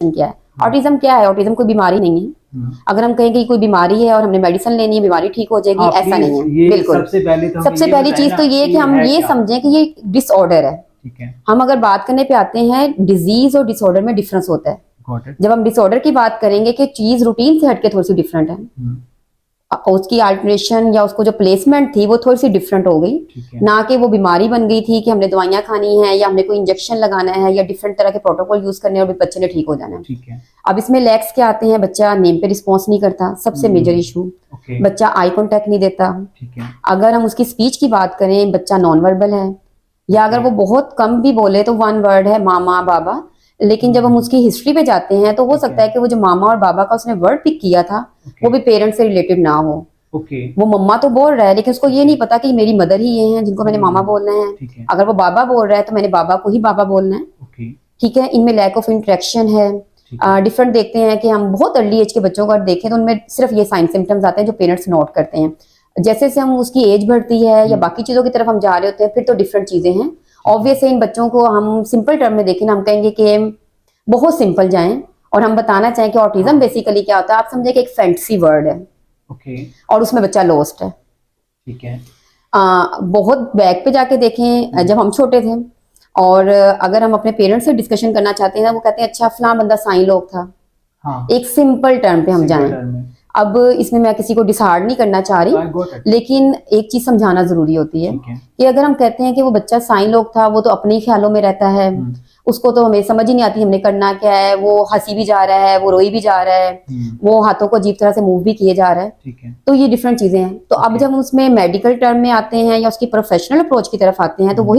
क्या है। ऑटिज्म क्या है? ऑटिज्म कोई बीमारी नहीं है। अगर हम कहें कि कोई बीमारी है और हमने मेडिसिन लेनी है, बीमारी ठीक हो जाएगी, ऐसा नहीं है बिल्कुल। सबसे पहली चीज तो ये कि हम ये समझें कि ये डिसऑर्डर है। ठीक है। हम अगर बात करने पे आते हैं, डिजीज और डिसऑर्डर में डिफरेंस होता है। जब हम डिसऑर्डर की बात करेंगे कि चीज रूटीन से हटके थोड़ी सी डिफरेंट है, उसकी अल्टरेशन या उसको जो प्लेसमेंट थी वो थोड़ी सी डिफरेंट हो गई, ना कि वो बीमारी बन गई थी कि हमने दवाइयां खानी है या हमने कोई इंजेक्शन लगाना है या डिफरेंट तरह के प्रोटोकॉल यूज करने हैं और बच्चे ने ठीक हो जाना है। अब इसमें लैक्स क्या आते हैं? बच्चा नेम पे रिस्पॉन्स नहीं करता, सबसे मेजर इशू। बच्चा आई कॉन्टेक्ट नहीं देता। अगर हम उसकी स्पीच की बात करें, बच्चा नॉन वर्बल है, या अगर वो बहुत कम भी बोले तो वन वर्ड है मामा बाबा, लेकिन जब हम उसकी हिस्ट्री पे जाते हैं तो हो सकता है कि वो जो मामा और बाबा का उसने वर्ड पिक किया था वो भी पेरेंट्स से रिलेटेड ना हो। वो मम्मा तो बोल रहा है लेकिन उसको ये नहीं पता कि मेरी मदर ही ये हैं जिनको मैंने मामा बोलना है। अगर वो बाबा बोल रहा है तो मैंने बाबा को ही बाबा बोलना है। ठीक है, इनमें लैक ऑफ इंटरेक्शन है। डिफरेंट देखते हैं कि हम बहुत अर्ली एज के बच्चों को देखें तो उनमें सिर्फ ये साइन सिम्टम्स आते हैं जो पेरेंट्स नोट करते हैं। जैसे से हम उसकी एज बढ़ती है या बाकी चीजों की तरफ हम जा रहे होते हैं फिर तो डिफरेंट चीजें हैं। ऑब्वियस है इन बच्चों को हम सिंपल टर्म में देखें, हम कहेंगे कि बहुत सिंपल जाएं और हम बताना चाहें कि ऑटिज्म बेसिकली क्या होता है। आप समझे कि एक फैंटेसी वर्ड है और उसमें बच्चा लॉस्ट है। ठीक है। बहुत बैक पे जाके देखें, जब हम छोटे थे और अगर हम अपने पेरेंट्स से डिस्कशन करना चाहते हैं वो कहते हैं अच्छा फलां बंदा साइन लोग था। एक सिंपल टर्म पे हम जाएं। अब इसमें मैं किसी को डिसहार्ड नहीं करना चाह रही, लेकिन एक चीज समझाना जरूरी होती है कि अगर हम कहते हैं कि वो बच्चा साइन लोग था, वो तो अपने ही ख्यालों में रहता है, उसको तो हमें समझ ही नहीं आती हमने करना क्या है, वो हंसी भी जा रहा है, वो रोई भी जा रहा है, वो हाथों को अजीब तरह से मूव भी किए जा रहा है। तो ये डिफरेंट चीजें हैं। तो अब जब हम उसमें मेडिकल टर्म में आते हैं या उसकी प्रोफेशनल अप्रोच की तरफ आते हैं तो वही